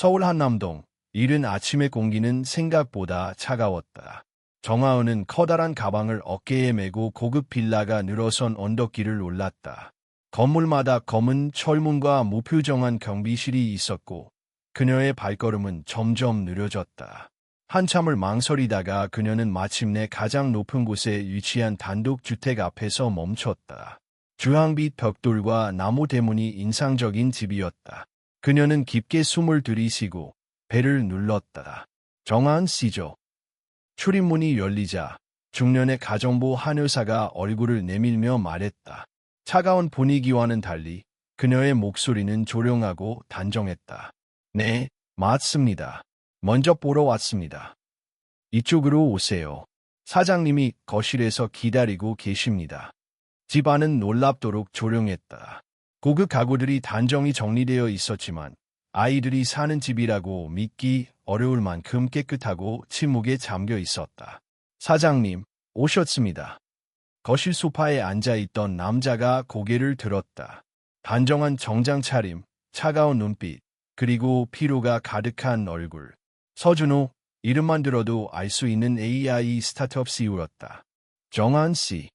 서울 한남동. 이른 아침의 공기는 생각보다 차가웠다. 정하은은 커다란 가방을 어깨에 메고 고급 빌라가 늘어선 언덕길을 올랐다. 건물마다 검은 철문과 무표정한 경비실이 있었고 그녀의 발걸음은 점점 느려졌다. 한참을 망설이다가 그녀는 마침내 가장 높은 곳에 위치한 단독주택 앞에서 멈췄다. 주황빛 벽돌과 나무 대문이 인상적인 집이었다. 그녀는 깊게 숨을 들이쉬고 배를 눌렀다. 정하은 씨죠. 출입문이 열리자 중년의 가정부 한 여사가 얼굴을 내밀며 말했다. 차가운 분위기와는 달리 그녀의 목소리는 조용하고 단정했다. 네, 맞습니다. 먼저 보러 왔습니다. 이쪽으로 오세요. 사장님이 거실에서 기다리고 계십니다. 집 안은 놀랍도록 조용했다. 고급 가구들이 단정히 정리되어 있었지만 아이들이 사는 집이라고 믿기 어려울 만큼 깨끗하고 침묵에 잠겨 있었다. 사장님, 오셨습니다. 거실 소파에 앉아있던 남자가 고개를 들었다. 단정한 정장 차림, 차가운 눈빛, 그리고 피로가 가득한 얼굴. 서준호, 이름만 들어도 알 수 있는 AI 스타트업 CEO였다. 정하은 씨.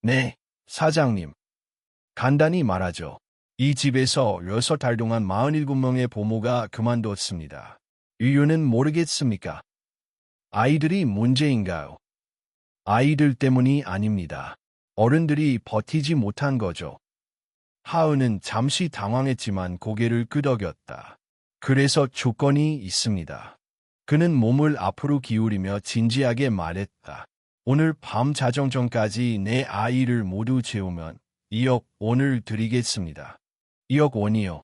네, 사장님. 간단히 말하죠. 이 집에서 6달 동안 47명의 보모가 그만뒀습니다. 이유는 모르겠습니까? 아이들이 문제인가요? 아이들 때문이 아닙니다. 어른들이 버티지 못한 거죠. 하은은 잠시 당황했지만 고개를 끄덕였다. 그래서 조건이 있습니다. 그는 몸을 앞으로 기울이며 진지하게 말했다. 오늘 밤 자정 전까지 내 아이를 모두 재우면 2억 원을 드리겠습니다. 2억 원이요.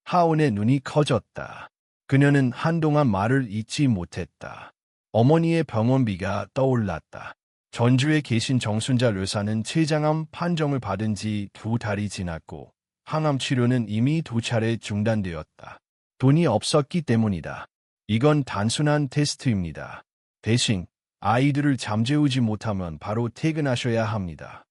하은의 눈이 커졌다. 그녀는 한동안 말을 잇지 못했다. 어머니의 병원비가 떠올랐다. 전주에 계신 정순자 의사는 췌장암 판정을 받은 지 2달이 지났고 항암 치료는 이미 2차례 중단되었다. 돈이 없었기 때문이다. 이건 단순한 테스트입니다. 대신 아이들을 잠재우지 못하면 바로 퇴근하셔야 합니다.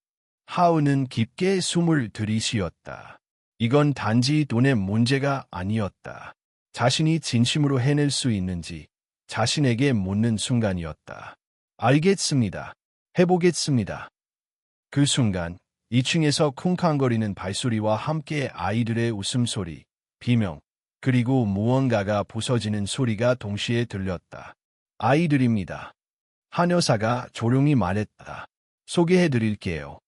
하은은 깊게 숨을 들이쉬었다. 이건 단지 돈의 문제가 아니었다. 자신이 진심으로 해낼 수 있는지 자신에게 묻는 순간이었다. 알겠습니다. 해보겠습니다. 그 순간 2층에서 쿵쾅거리는 발소리와 함께 아이들의 웃음소리, 비명, 그리고 무언가가 부서지는 소리가 동시에 들렸다. 아이들입니다. 한 여사가 조용히 말했다. 소개해드릴게요.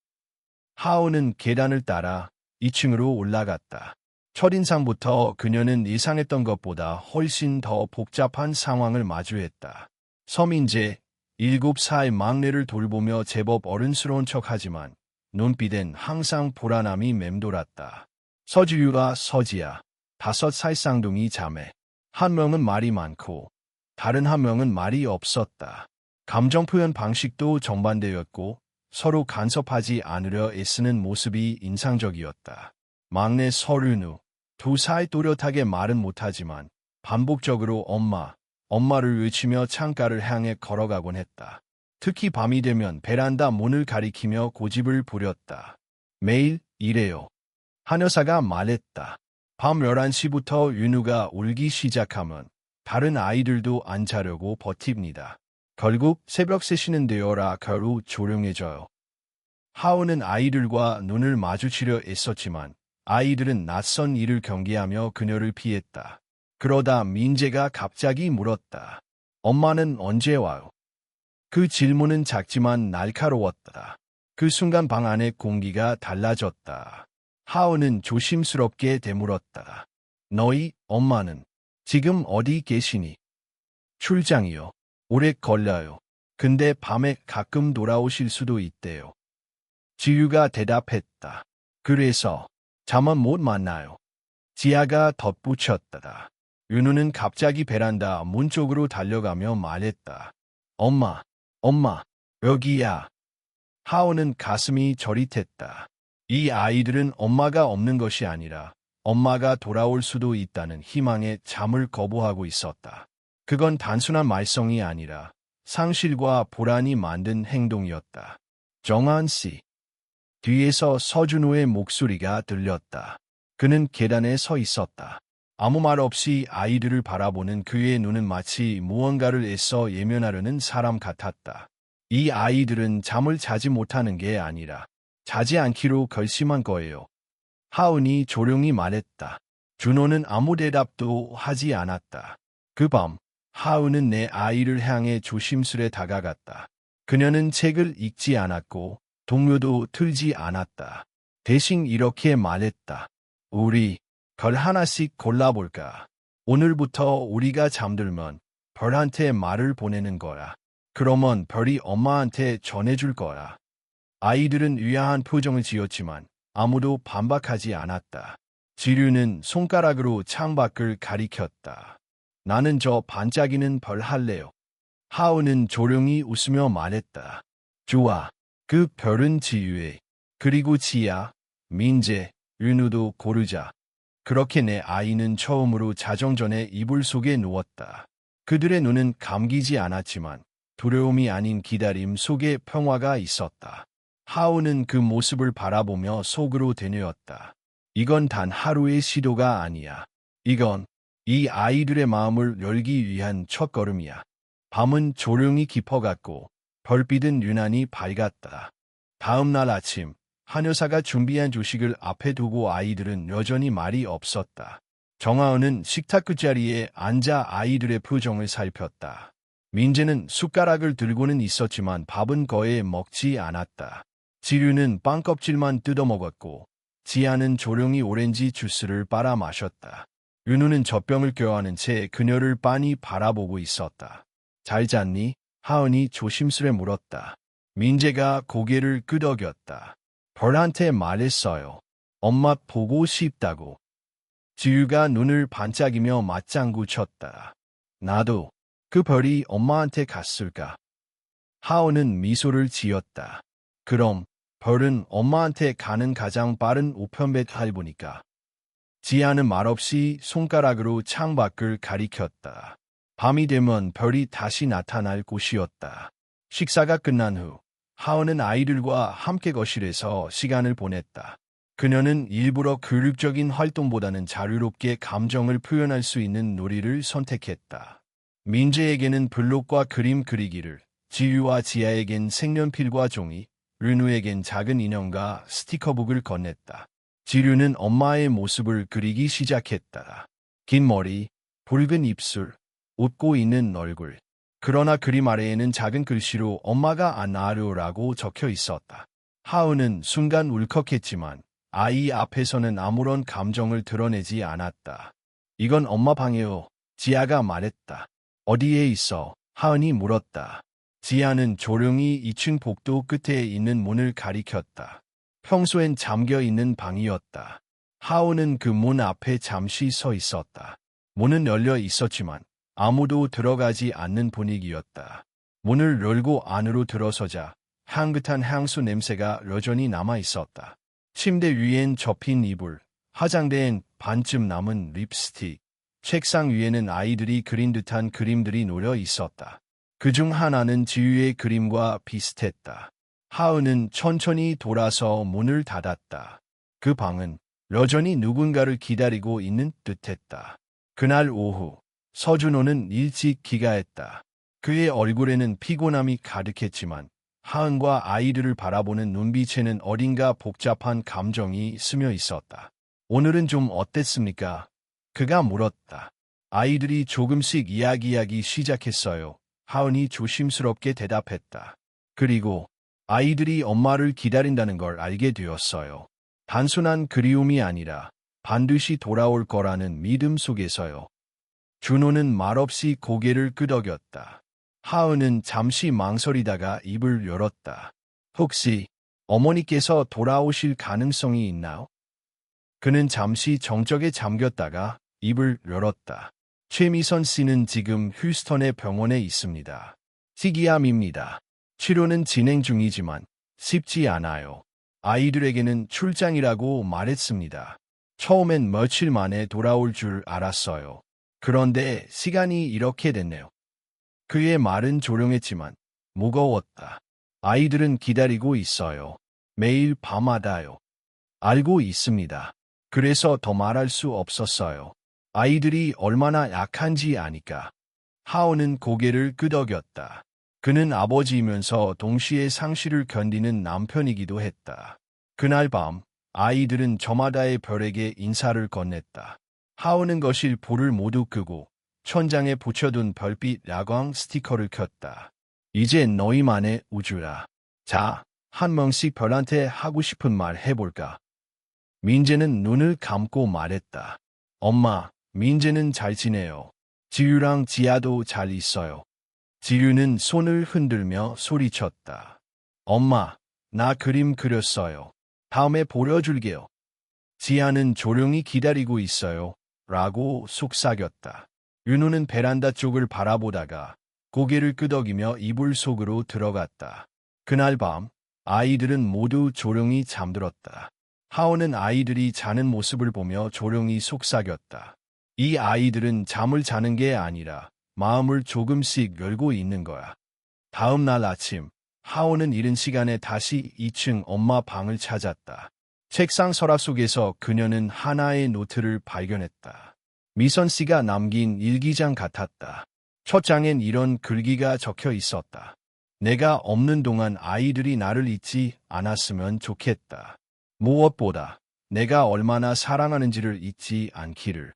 하은은 계단을 따라 2층으로 올라갔다. 첫인상부터 그녀는 예상했던 것보다 훨씬 더 복잡한 상황을 마주했다. 서민재, 7살 막내를 돌보며 제법 어른스러운 척하지만 눈빛엔 항상 불안함이 맴돌았다. 서지유와 서지야, 5살 쌍둥이 자매. 한 명은 말이 많고 다른 한 명은 말이 없었다. 감정 표현 방식도 정반대였고 서로 간섭하지 않으려 애쓰는 모습이 인상적이었다. 막내 서륜우, 2살 또렷하게 말은 못하지만 반복적으로 엄마를 외치며 창가를 향해 걸어가곤 했다. 특히 밤이 되면 베란다 문을 가리키며 고집을 부렸다. 매일 이래요. 한 여사가 말했다. 밤 11시부터 윤우가 울기 시작하면 다른 아이들도 안 자려고 버팁니다. 결국 새벽 3시는 되어라 겨우 조용해져요. 하은은 아이들과 눈을 마주치려 애썼지만 아이들은 낯선 일을 경계하며 그녀를 피했다. 그러다 민재가 갑자기 물었다. 엄마는 언제 와요? 그 질문은 작지만 날카로웠다. 그 순간 방 안의 공기가 달라졌다. 하은은 조심스럽게 되물었다. 너희 엄마는 지금 어디 계시니? 출장이요. 오래 걸려요. 근데 밤에 가끔 돌아오실 수도 있대요. 지유가 대답했다. 그래서 잠은 못 만나요. 지아가 덧붙였다. 윤우는 갑자기 베란다 문 쪽으로 달려가며 말했다. 엄마, 여기야. 하은은 가슴이 저릿했다. 이 아이들은 엄마가 없는 것이 아니라 엄마가 돌아올 수도 있다는 희망에 잠을 거부하고 있었다. 그건 단순한 말썽이 아니라 상실과 불안이 만든 행동이었다. 정하은 씨. 뒤에서 서준호의 목소리가 들렸다. 그는 계단에 서 있었다. 아무 말 없이 아이들을 바라보는 그의 눈은 마치 무언가를 애써 예면하려는 사람 같았다. 이 아이들은 잠을 자지 못하는 게 아니라 자지 않기로 결심한 거예요. 하은이 조용히 말했다. 준호는 아무 대답도 하지 않았다. 그 밤, 하은은 내 아이를 향해 조심스레 다가갔다. 그녀는 책을 읽지 않았고 동료도 틀지 않았다. 대신 이렇게 말했다. 우리 별 하나씩 골라볼까? 오늘부터 우리가 잠들면 별한테 말을 보내는 거야. 그러면 별이 엄마한테 전해줄 거야. 아이들은 의아한 표정을 지었지만 아무도 반박하지 않았다. 지류는 손가락으로 창밖을 가리켰다. 나는 저 반짝이는 별 할래요. 하은은 조용히 웃으며 말했다. 좋아. 그 별은 지유에. 그리고 지야, 민재, 윤우도 고르자. 그렇게 내 아이는 처음으로 자정 전에 이불 속에 누웠다. 그들의 눈은 감기지 않았지만 두려움이 아닌 기다림 속에 평화가 있었다. 하은은 그 모습을 바라보며 속으로 되뇌었다. 이건 단 하루의 시도가 아니야. 이건 이 아이들의 마음을 열기 위한 첫걸음이야. 밤은 조용히 깊어갔고 별빛은 유난히 밝았다. 다음 날 아침, 한 여사가 준비한 조식을 앞에 두고 아이들은 여전히 말이 없었다. 정하은은 식탁 끝자리에 앉아 아이들의 표정을 살폈다. 민재는 숟가락을 들고는 있었지만 밥은 거의 먹지 않았다. 지류는 빵 껍질만 뜯어먹었고 지아는 조용히 오렌지 주스를 빨아 마셨다. 윤우는 젖병을 껴안은 채 그녀를 빤히 바라보고 있었다. 잘 잤니? 하은이 조심스레 물었다. 민재가 고개를 끄덕였다. 별한테 말했어요. 엄마 보고 싶다고. 지유가 눈을 반짝이며 맞장구 쳤다. 나도. 그 별이 엄마한테 갔을까? 하은은 미소를 지었다. 그럼 별은 엄마한테 가는 가장 빠른 우편배 할보니까. 지아는 말없이 손가락으로 창밖을 가리켰다. 밤이 되면 별이 다시 나타날 곳이었다. 식사가 끝난 후 하은은 아이들과 함께 거실에서 시간을 보냈다. 그녀는 일부러 교육적인 활동보다는 자유롭게 감정을 표현할 수 있는 놀이를 선택했다. 민재에게는 블록과 그림 그리기를, 지유와 지아에겐 색연필과 종이, 르누에겐 작은 인형과 스티커북을 건넸다. 지류는 엄마의 모습을 그리기 시작했다. 긴 머리, 붉은 입술, 웃고 있는 얼굴. 그러나 그림 아래에는 작은 글씨로 엄마가 안 나려라고 적혀 있었다. 하은은 순간 울컥했지만 아이 앞에서는 아무런 감정을 드러내지 않았다. 이건 엄마 방이요. 지아가 말했다. 어디에 있어? 하은이 물었다. 지아는 조용히 2층 복도 끝에 있는 문을 가리켰다. 평소엔 잠겨있는 방이었다. 하은은 그 문 앞에 잠시 서 있었다. 문은 열려 있었지만 아무도 들어가지 않는 분위기였다. 문을 열고 안으로 들어서자 향긋한 향수 냄새가 여전히 남아 있었다. 침대 위엔 접힌 이불, 화장대엔 반쯤 남은 립스틱, 책상 위에는 아이들이 그린 듯한 그림들이 놓여 있었다. 그중 하나는 지유의 그림과 비슷했다. 하은은 천천히 돌아서 문을 닫았다. 그 방은 여전히 누군가를 기다리고 있는 듯했다. 그날 오후, 서준호는 일찍 귀가했다. 그의 얼굴에는 피곤함이 가득했지만 하은과 아이들을 바라보는 눈빛에는 어딘가 복잡한 감정이 스며 있었다. 오늘은 좀 어땠습니까? 그가 물었다. 아이들이 조금씩 이야기하기 시작했어요. 하은이 조심스럽게 대답했다. 그리고 아이들이 엄마를 기다린다는 걸 알게 되었어요. 단순한 그리움이 아니라 반드시 돌아올 거라는 믿음 속에서요. 준호는 말없이 고개를 끄덕였다. 하은은 잠시 망설이다가 입을 열었다. 혹시 어머니께서 돌아오실 가능성이 있나요? 그는 잠시 정적에 잠겼다가 입을 열었다. 최미선 씨는 지금 휴스턴의 병원에 있습니다. 희귀암입니다. 치료는 진행 중이지만 쉽지 않아요. 아이들에게는 출장이라고 말했습니다. 처음엔 며칠 만에 돌아올 줄 알았어요. 그런데 시간이 이렇게 됐네요. 그의 말은 조용했지만 무거웠다. 아이들은 기다리고 있어요. 매일 밤마다요. 알고 있습니다. 그래서 더 말할 수 없었어요. 아이들이 얼마나 약한지 아니까. 하온은 고개를 끄덕였다. 그는 아버지이면서 동시에 상실을 견디는 남편이기도 했다. 그날 밤 아이들은 저마다의 별에게 인사를 건넸다. 하온은 거실 불을 모두 끄고 천장에 붙여둔 별빛 야광 스티커를 켰다. 이제 너희만의 우주라. 자, 한 명씩 별한테 하고 싶은 말 해볼까? 민재는 눈을 감고 말했다. 엄마, 민재는 잘 지내요. 지유랑 지아도 잘 있어요. 지유는 손을 흔들며 소리쳤다. 엄마, 나 그림 그렸어요. 다음에 보여줄게요. 지아는 조용히 기다리고 있어요. 라고 속삭였다. 윤우는 베란다 쪽을 바라보다가 고개를 끄덕이며 이불 속으로 들어갔다. 그날 밤 아이들은 모두 조용히 잠들었다. 하온은 아이들이 자는 모습을 보며 조용히 속삭였다. 이 아이들은 잠을 자는 게 아니라 마음을 조금씩 열고 있는 거야. 다음 날 아침, 하온은 이른 시간에 다시 2층 엄마 방을 찾았다. 책상 서랍 속에서 그녀는 하나의 노트를 발견했다. 미선 씨가 남긴 일기장 같았다. 첫 장엔 이런 글귀가 적혀 있었다. 내가 없는 동안 아이들이 나를 잊지 않았으면 좋겠다. 무엇보다 내가 얼마나 사랑하는지를 잊지 않기를.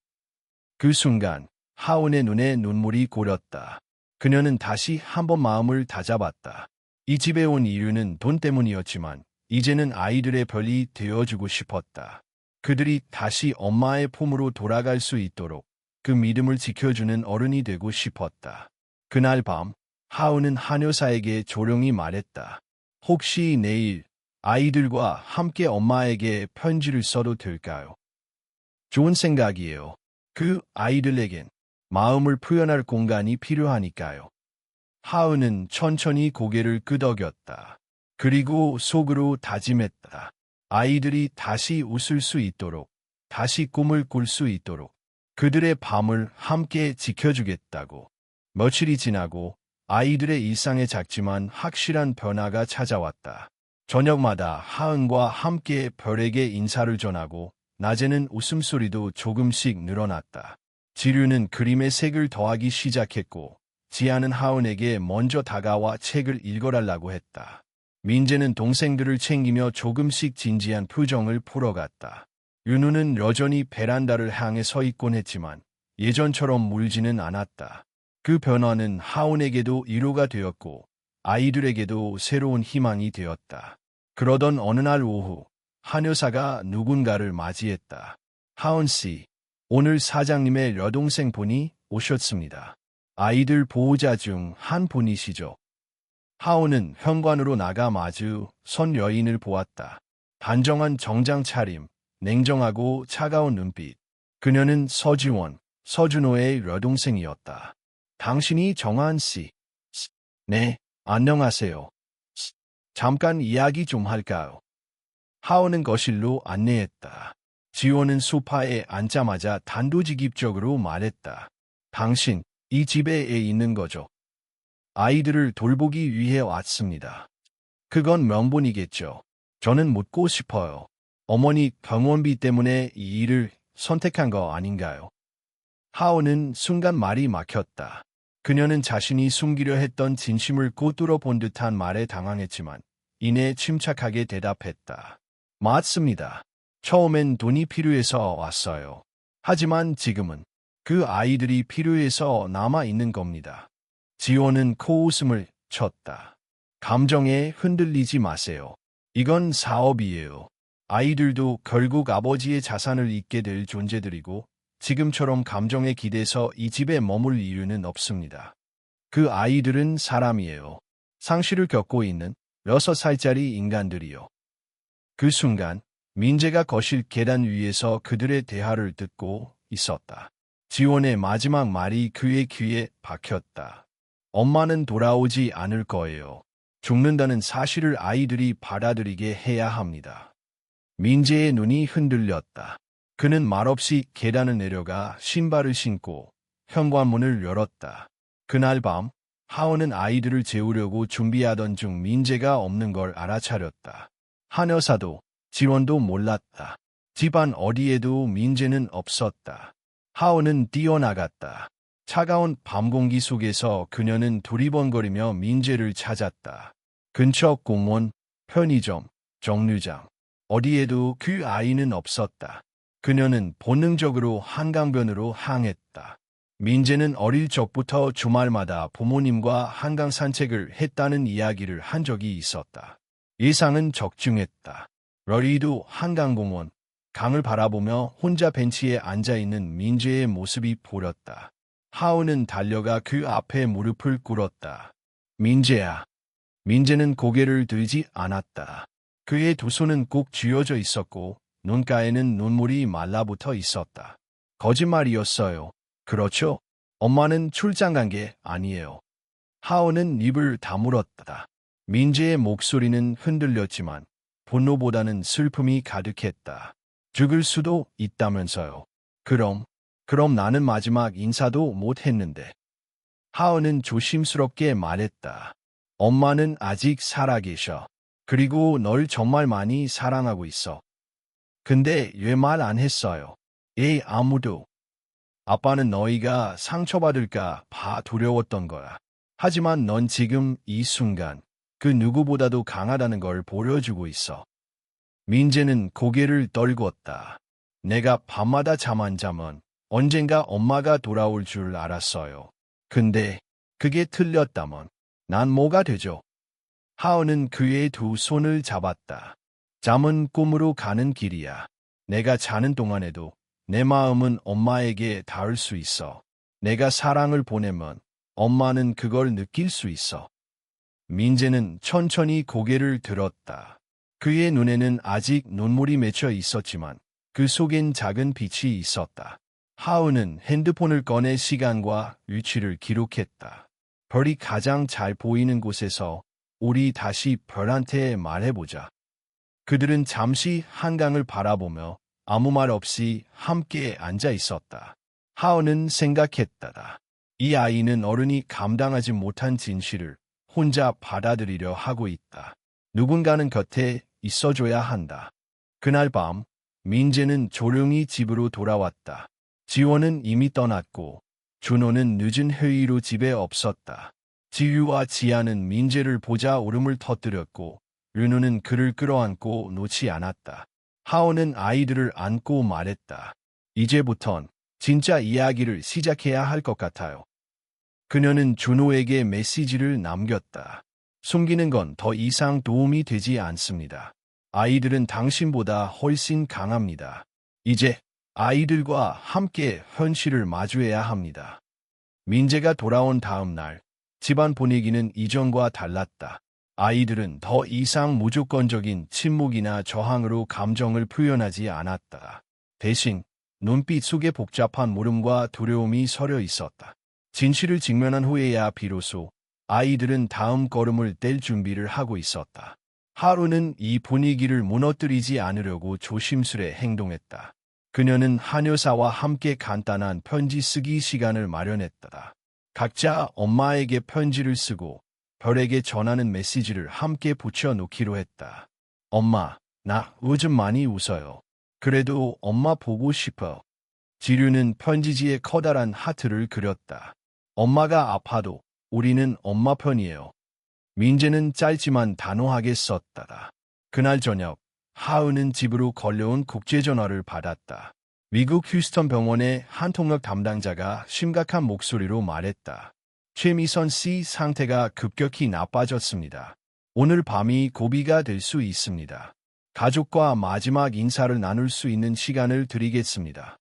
그 순간 하온의 눈에 눈물이 고렸다. 그녀는 다시 한번 마음을 다잡았다. 이 집에 온 이유는 돈 때문이었지만 이제는 아이들의 별이 되어주고 싶었다. 그들이 다시 엄마의 품으로 돌아갈 수 있도록 그 믿음을 지켜주는 어른이 되고 싶었다. 그날 밤 하온은 한여사에게 조용히 말했다. 혹시 내일 아이들과 함께 엄마에게 편지를 써도 될까요? 좋은 생각이에요. 그 아이들에겐 마음을 표현할 공간이 필요하니까요. 하은은 천천히 고개를 끄덕였다. 그리고 속으로 다짐했다. 아이들이 다시 웃을 수 있도록, 다시 꿈을 꿀 수 있도록 그들의 밤을 함께 지켜주겠다고. 며칠이 지나고 아이들의 일상에 작지만 확실한 변화가 찾아왔다. 저녁마다 하은과 함께 별에게 인사를 전하고 낮에는 웃음소리도 조금씩 늘어났다. 지류는 그림의 색을 더하기 시작했고 지아는 하은에게 먼저 다가와 책을 읽어달라고 했다. 민재는 동생들을 챙기며 조금씩 진지한 표정을 풀어갔다. 윤우는 여전히 베란다를 향해 서 있곤 했지만 예전처럼 물지는 않았다. 그 변화는 하은에게도 위로가 되었고 아이들에게도 새로운 희망이 되었다. 그러던 어느 날 오후 한여사가 누군가를 맞이했다. 하은 씨, 오늘 사장님의 여동생 분이 오셨습니다. 아이들 보호자 중 한 분이시죠? 하온은 현관으로 나가 마주 선 여인을 보았다. 단정한 정장 차림, 냉정하고 차가운 눈빛. 그녀는 서지원, 서준호의 여동생이었다. 당신이 정한 씨. 네, 안녕하세요. 잠깐 이야기 좀 할까요? 하온은 거실로 안내했다. 지원은 소파에 앉자마자 단도직입적으로 말했다. 당신, 이 집에 있는 거죠? 아이들을 돌보기 위해 왔습니다. 그건 명분이겠죠. 저는 묻고 싶어요. 어머니 병원비 때문에 이 일을 선택한 거 아닌가요? 하온은 순간 말이 막혔다. 그녀는 자신이 숨기려 했던 진심을 꿰뚫어 본 듯한 말에 당황했지만 이내 침착하게 대답했다. 맞습니다. 처음엔 돈이 필요해서 왔어요. 하지만 지금은 그 아이들이 필요해서 남아있는 겁니다. 지원은 코웃음을 쳤다. 감정에 흔들리지 마세요. 이건 사업이에요. 아이들도 결국 아버지의 자산을 잇게 될 존재들이고 지금처럼 감정에 기대서 이 집에 머물 이유는 없습니다. 그 아이들은 사람이에요. 상실을 겪고 있는 6살짜리 인간들이요. 그 순간 민재가 거실 계단 위에서 그들의 대화를 듣고 있었다. 지원의 마지막 말이 그의 귀에 박혔다. 엄마는 돌아오지 않을 거예요. 죽는다는 사실을 아이들이 받아들이게 해야 합니다. 민재의 눈이 흔들렸다. 그는 말없이 계단을 내려가 신발을 신고 현관문을 열었다. 그날 밤 하원은 아이들을 재우려고 준비하던 중 민재가 없는 걸 알아차렸다. 한여사도 지원도 몰랐다. 집안 어디에도 민재는 없었다. 하오는 뛰어나갔다. 차가운 밤 공기 속에서 그녀는 두리번거리며 민재를 찾았다. 근처 공원, 편의점, 정류장, 어디에도 그 아이는 없었다. 그녀는 본능적으로 한강변으로 향했다. 민재는 어릴 적부터 주말마다 부모님과 한강 산책을 했다는 이야기를 한 적이 있었다. 예상은 적중했다. 러리도 한강공원, 강을 바라보며 혼자 벤치에 앉아있는 민재의 모습이 보였다. 하오는 달려가 그 앞에 무릎을 꿇었다. 민재야. 민재는 고개를 들지 않았다. 그의 두 손은 꼭 쥐어져 있었고 눈가에는 눈물이 말라붙어 있었다. 거짓말이었어요. 그렇죠? 엄마는 출장 간 게 아니에요. 하오는 입을 다물었다. 민재의 목소리는 흔들렸지만 분노보다는 슬픔이 가득했다. 죽을 수도 있다면서요. 그럼 나는 마지막 인사도 못 했는데. 하오는 조심스럽게 말했다. 엄마는 아직 살아계셔. 그리고 널 정말 많이 사랑하고 있어. 근데 왜 말 안 했어요? 아무도. 아빠는 너희가 상처받을까 봐 두려웠던 거야. 하지만 넌 지금 이 순간 그 누구보다도 강하다는 걸 보여주고 있어. 민재는 고개를 떨궜다. 내가 밤마다 잠 안 자면 언젠가 엄마가 돌아올 줄 알았어요. 근데 그게 틀렸다면 난 뭐가 되죠? 하오는 그의 두 손을 잡았다. 잠은 꿈으로 가는 길이야. 내가 자는 동안에도 내 마음은 엄마에게 닿을 수 있어. 내가 사랑을 보내면 엄마는 그걸 느낄 수 있어. 민재는 천천히 고개를 들었다. 그의 눈에는 아직 눈물이 맺혀 있었지만 그 속엔 작은 빛이 있었다. 하우는 핸드폰을 꺼내 시간과 위치를 기록했다. 별이 가장 잘 보이는 곳에서 우리 다시 별한테 말해보자. 그들은 잠시 한강을 바라보며 아무 말 없이 함께 앉아 있었다. 하우는 생각했다. 이 아이는 어른이 감당하지 못한 진실을 혼자 받아들이려 하고 있다. 누군가는 곁에 있어줘야 한다. 그날 밤, 민재는 조용히 집으로 돌아왔다. 지원은 이미 떠났고, 준호는 늦은 회의로 집에 없었다. 지유와 지아는 민재를 보자 울음을 터뜨렸고, 윤우는 그를 끌어안고 놓지 않았다. 하오는 아이들을 안고 말했다. 이제부턴 진짜 이야기를 시작해야 할 것 같아요. 그녀는 준호에게 메시지를 남겼다. 숨기는 건 더 이상 도움이 되지 않습니다. 아이들은 당신보다 훨씬 강합니다. 이제 아이들과 함께 현실을 마주해야 합니다. 민재가 돌아온 다음 날, 집안 분위기는 이전과 달랐다. 아이들은 더 이상 무조건적인 침묵이나 저항으로 감정을 표현하지 않았다. 대신 눈빛 속에 복잡한 물음과 두려움이 서려 있었다. 진실을 직면한 후에야 비로소 아이들은 다음 걸음을 뗄 준비를 하고 있었다. 하루는 이 분위기를 무너뜨리지 않으려고 조심스레 행동했다. 그녀는 한여사와 함께 간단한 편지 쓰기 시간을 마련했다. 각자 엄마에게 편지를 쓰고 별에게 전하는 메시지를 함께 붙여놓기로 했다. 엄마, 나 요즘 많이 웃어요. 그래도 엄마 보고 싶어. 지류는 편지지에 커다란 하트를 그렸다. 엄마가 아파도 우리는 엄마 편이에요. 민재는 짧지만 단호하게 썼다. 그날 저녁, 하은은 집으로 걸려온 국제전화를 받았다. 미국 휴스턴 병원의 한 통역 담당자가 심각한 목소리로 말했다. 최미선 씨 상태가 급격히 나빠졌습니다. 오늘 밤이 고비가 될 수 있습니다. 가족과 마지막 인사를 나눌 수 있는 시간을 드리겠습니다.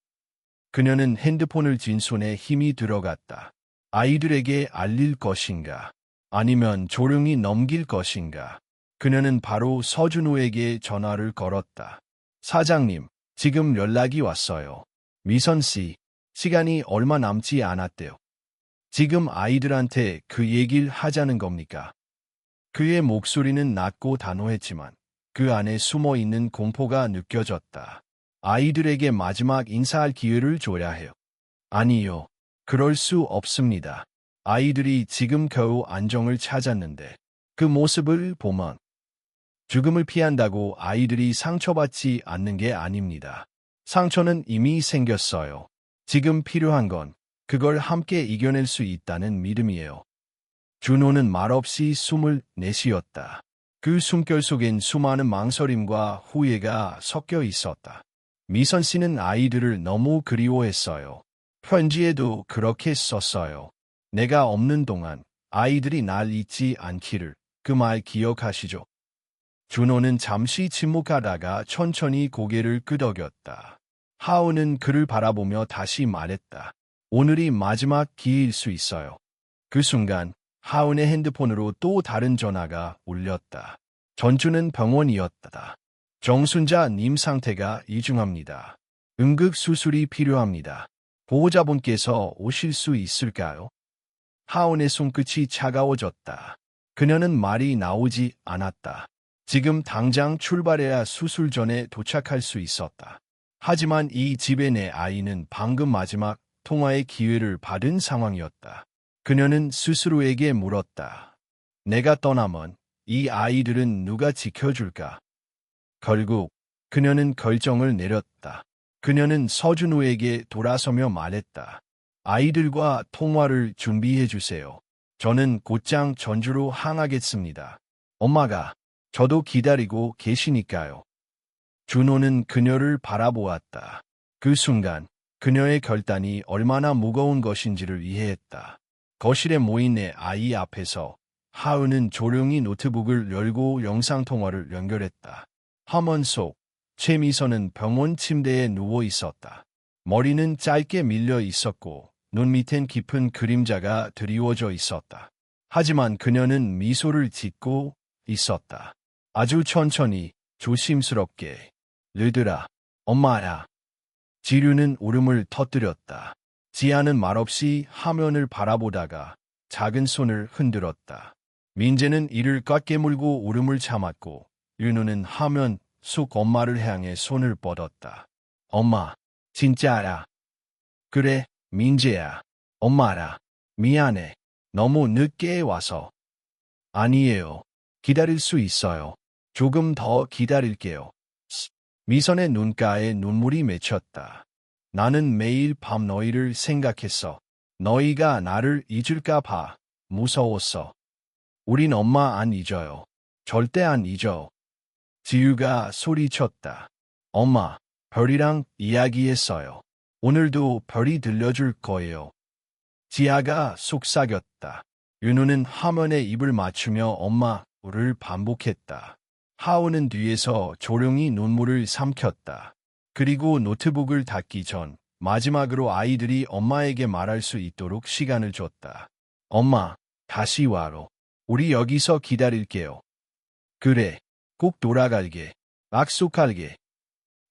그녀는 핸드폰을 쥔 손에 힘이 들어갔다. 아이들에게 알릴 것인가? 아니면 조용히 넘길 것인가? 그녀는 바로 서준호에게 전화를 걸었다. 사장님, 지금 연락이 왔어요. 미선 씨, 시간이 얼마 남지 않았대요. 지금 아이들한테 그 얘기를 하자는 겁니까? 그의 목소리는 낮고 단호했지만 그 안에 숨어있는 공포가 느껴졌다. 아이들에게 마지막 인사할 기회를 줘야 해요. 아니요. 그럴 수 없습니다. 아이들이 지금 겨우 안정을 찾았는데 그 모습을 보면 죽음을 피한다고 아이들이 상처받지 않는 게 아닙니다. 상처는 이미 생겼어요. 지금 필요한 건 그걸 함께 이겨낼 수 있다는 믿음이에요. 준호는 말없이 숨을 내쉬었다. 그 숨결 속엔 수많은 망설임과 후회가 섞여 있었다. 미선 씨는 아이들을 너무 그리워했어요. 편지에도 그렇게 썼어요. 내가 없는 동안 아이들이 날 잊지 않기를. 그 말 기억하시죠? 준호는 잠시 침묵하다가 천천히 고개를 끄덕였다. 하우는 그를 바라보며 다시 말했다. 오늘이 마지막 기회일 수 있어요. 그 순간 하운의 핸드폰으로 또 다른 전화가 울렸다. 전주는 병원이었다. 정순자님 상태가 이중합니다. 응급수술이 필요합니다. 보호자분께서 오실 수 있을까요? 하운의 손끝이 차가워졌다. 그녀는 말이 나오지 않았다. 지금 당장 출발해야 수술 전에 도착할 수 있었다. 하지만 이 집에 내 아이는 방금 마지막 통화의 기회를 받은 상황이었다. 그녀는 스스로에게 물었다. 내가 떠나면 이 아이들은 누가 지켜줄까? 결국 그녀는 결정을 내렸다. 그녀는 서준우에게 돌아서며 말했다. 아이들과 통화를 준비해 주세요. 저는 곧장 전주로 향하겠습니다. 엄마가 저도 기다리고 계시니까요. 준호는 그녀를 바라보았다. 그 순간 그녀의 결단이 얼마나 무거운 것인지를 이해했다. 거실에 모인 내 아이 앞에서 하은은 조용히 노트북을 열고 영상통화를 연결했다. 화면 속 최미선은 병원 침대에 누워 있었다. 머리는 짧게 밀려 있었고 눈 밑엔 깊은 그림자가 드리워져 있었다. 하지만 그녀는 미소를 짓고 있었다. 아주 천천히 조심스럽게. 얘들아, 엄마야. 지류는 울음을 터뜨렸다. 지아는 말없이 화면을 바라보다가 작은 손을 흔들었다. 민재는 이를 꽉 깨물고 울음을 참았고 윤우는 화면 속 엄마를 향해 손을 뻗었다. 엄마, 진짜야. 그래, 민재야. 엄마라. 미안해. 너무 늦게 와서. 아니에요. 기다릴 수 있어요. 조금 더 기다릴게요. 미선의 눈가에 눈물이 맺혔다. 나는 매일 밤 너희를 생각했어. 너희가 나를 잊을까 봐 무서웠어. 우린 엄마 안 잊어요. 절대 안 잊어. 지유가 소리쳤다. 엄마, 별이랑 이야기했어요. 오늘도 별이 들려줄 거예요. 지아가 속삭였다. 윤우는 화면에 입을 맞추며 엄마를 반복했다. 하우는 뒤에서 조용히 눈물을 삼켰다. 그리고 노트북을 닫기 전 마지막으로 아이들이 엄마에게 말할 수 있도록 시간을 줬다. 엄마, 다시 와로. 우리 여기서 기다릴게요. 그래, 꼭 돌아갈게. 약속할게.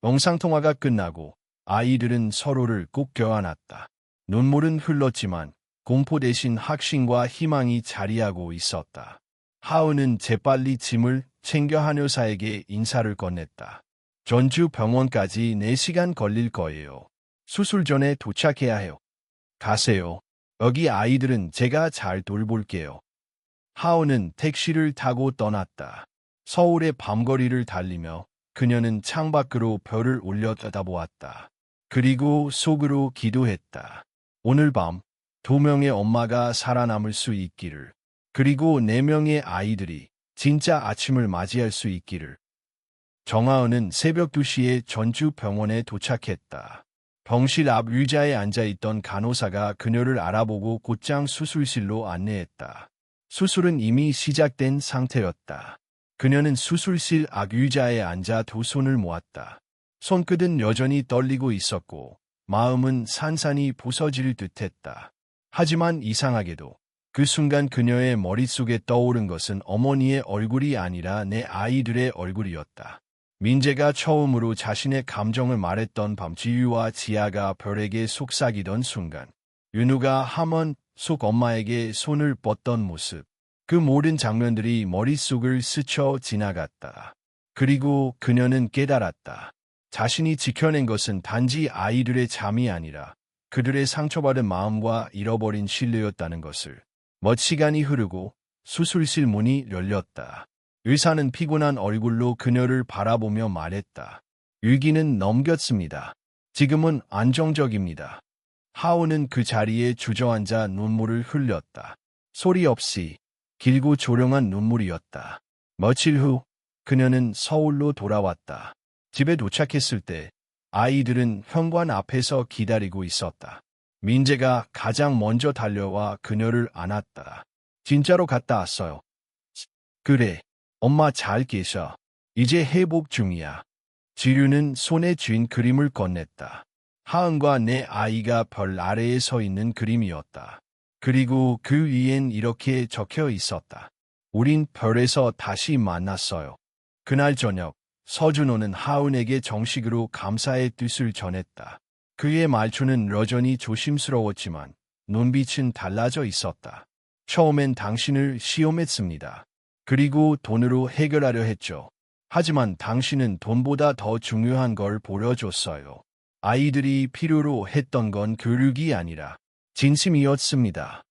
영상통화가 끝나고 아이들은 서로를 꼭 껴안았다. 눈물은 흘렀지만 공포 대신 확신과 희망이 자리하고 있었다. 하우는 재빨리 짐을 챙겨 한의사에게 인사를 건넸다. 전주 병원까지 4시간 걸릴 거예요. 수술 전에 도착해야 해요. 가세요. 여기 아이들은 제가 잘 돌볼게요. 하우는 택시를 타고 떠났다. 서울의 밤거리를 달리며 그녀는 창밖으로 별을 올려 쳐다보았다. 그리고 속으로 기도했다. 오늘 밤 2명의 엄마가 살아남을 수 있기를. 그리고 4명의 아이들이 진짜 아침을 맞이할 수 있기를. 정하은은 새벽 2시에 전주 병원에 도착했다. 병실 앞 의자에 앉아있던 간호사가 그녀를 알아보고 곧장 수술실로 안내했다. 수술은 이미 시작된 상태였다. 그녀는 수술실 앞 의자에 앉아 2손을 모았다. 손끝은 여전히 떨리고 있었고 마음은 산산이 부서질 듯했다. 하지만 이상하게도 그 순간 그녀의 머릿속에 떠오른 것은 어머니의 얼굴이 아니라 내 아이들의 얼굴이었다. 민재가 처음으로 자신의 감정을 말했던 밤 지유와 지아가 별에게 속삭이던 순간 윤우가 화면 속 엄마에게 손을 뻗던 모습 그 모든 장면들이 머릿속을 스쳐 지나갔다. 그리고 그녀는 깨달았다. 자신이 지켜낸 것은 단지 아이들의 잠이 아니라 그들의 상처받은 마음과 잃어버린 신뢰였다는 것을. 시간이 흐르고 수술실 문이 열렸다. 의사는 피곤한 얼굴로 그녀를 바라보며 말했다. 위기는 넘겼습니다. 지금은 안정적입니다. 하은은 그 자리에 주저앉아 눈물을 흘렸다. 소리 없이 길고 조용한 눈물이었다. 며칠 후 그녀는 서울로 돌아왔다. 집에 도착했을 때 아이들은 현관 앞에서 기다리고 있었다. 민재가 가장 먼저 달려와 그녀를 안았다. 진짜로 갔다 왔어요. 그래, 엄마 잘 계셔. 이제 회복 중이야. 지류는 손에 쥔 그림을 건넸다. 하은과 내 아이가 별 아래에 서 있는 그림이었다. 그리고 그 위엔 이렇게 적혀 있었다. 우린 별에서 다시 만났어요. 그날 저녁, 서준호는 하은에게 정식으로 감사의 뜻을 전했다. 그의 말투는 여전히 조심스러웠지만 눈빛은 달라져 있었다. 처음엔 당신을 시험했습니다. 그리고 돈으로 해결하려 했죠. 하지만 당신은 돈보다 더 중요한 걸 보여줬어요. 아이들이 필요로 했던 건 교육이 아니라 진심이었습니다.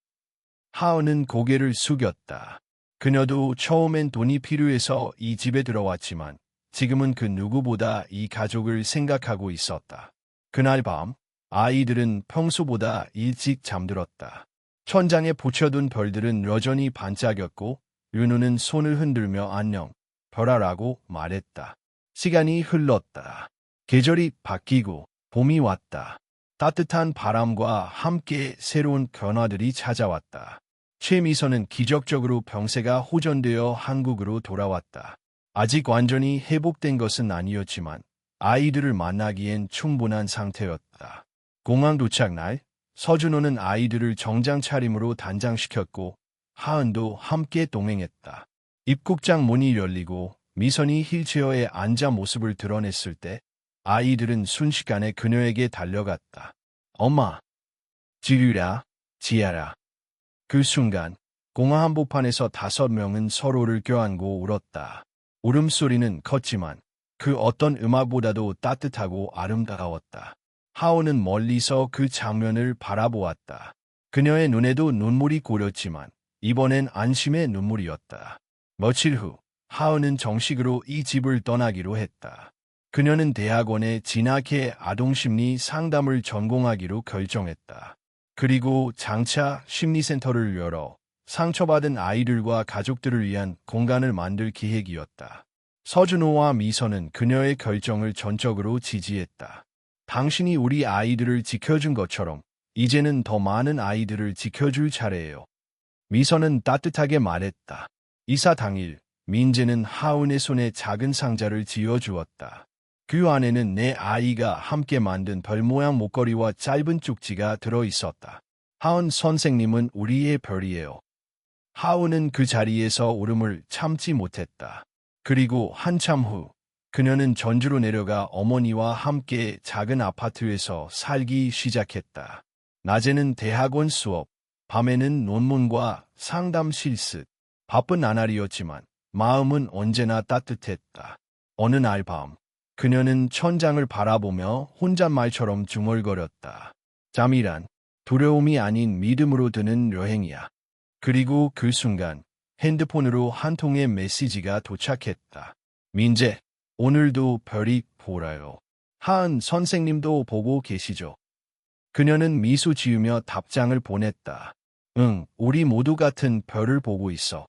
하은은 고개를 숙였다. 그녀도 처음엔 돈이 필요해서 이 집에 들어왔지만 지금은 그 누구보다 이 가족을 생각하고 있었다. 그날 밤 아이들은 평소보다 일찍 잠들었다. 천장에 붙여둔 별들은 여전히 반짝였고 윤우는 손을 흔들며 안녕, 별아라고 말했다. 시간이 흘렀다. 계절이 바뀌고 봄이 왔다. 따뜻한 바람과 함께 새로운 변화들이 찾아왔다. 최미선은 기적적으로 병세가 호전되어 한국으로 돌아왔다. 아직 완전히 회복된 것은 아니었지만 아이들을 만나기엔 충분한 상태였다. 공항 도착 날 서준호는 아이들을 정장 차림으로 단장시켰고 하은도 함께 동행했다. 입국장 문이 열리고 미선이 휠체어에 앉아 모습을 드러냈을 때 아이들은 순식간에 그녀에게 달려갔다. 엄마, 지유라, 지아라. 그 순간 공항 한복판에서 5명은 서로를 껴안고 울었다. 울음소리는 컸지만 그 어떤 음악보다도 따뜻하고 아름다웠다. 하온은 멀리서 그 장면을 바라보았다. 그녀의 눈에도 눈물이 고렸지만 이번엔 안심의 눈물이었다. 며칠 후 하은은 정식으로 이 집을 떠나기로 했다. 그녀는 대학원에 진학해 아동심리 상담을 전공하기로 결정했다. 그리고 장차 심리센터를 열어 상처받은 아이들과 가족들을 위한 공간을 만들 계획이었다. 서준호와 미선은 그녀의 결정을 전적으로 지지했다. 당신이 우리 아이들을 지켜준 것처럼 이제는 더 많은 아이들을 지켜줄 차례예요. 미선은 따뜻하게 말했다. 이사 당일 민재는 하은의 손에 작은 상자를 쥐어주었다. 그 안에는 내 아이가 함께 만든 별 모양 목걸이와 짧은 쪽지가 들어있었다. 하은 선생님은 우리의 별이에요. 하은은 그 자리에서 울음을 참지 못했다. 그리고 한참 후 그녀는 전주로 내려가 어머니와 함께 작은 아파트에서 살기 시작했다. 낮에는 대학원 수업, 밤에는 논문과 상담 실습. 바쁜 나날이었지만 마음은 언제나 따뜻했다. 어느 날 밤 그녀는 천장을 바라보며 혼잣말처럼 중얼거렸다. 잠이란 두려움이 아닌 믿음으로 드는 여행이야. 그리고 그 순간 핸드폰으로 한 통의 메시지가 도착했다. 민재, 오늘도 별이 보라요. 하은 선생님도 보고 계시죠? 그녀는 미소 지으며 답장을 보냈다. 응, 우리 모두 같은 별을 보고 있어.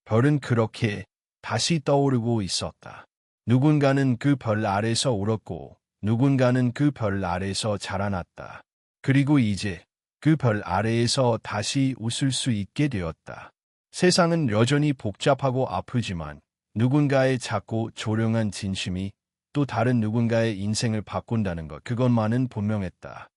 별은 그렇게 다시 떠오르고 있었다. 누군가는 그 별 아래서 울었고 누군가는 그 별 아래서 자라났다. 그리고 이제 그 별 아래에서 다시 웃을 수 있게 되었다. 세상은 여전히 복잡하고 아프지만 누군가의 작고 조용한 진심이 또 다른 누군가의 인생을 바꾼다는 것, 그것만은 분명했다.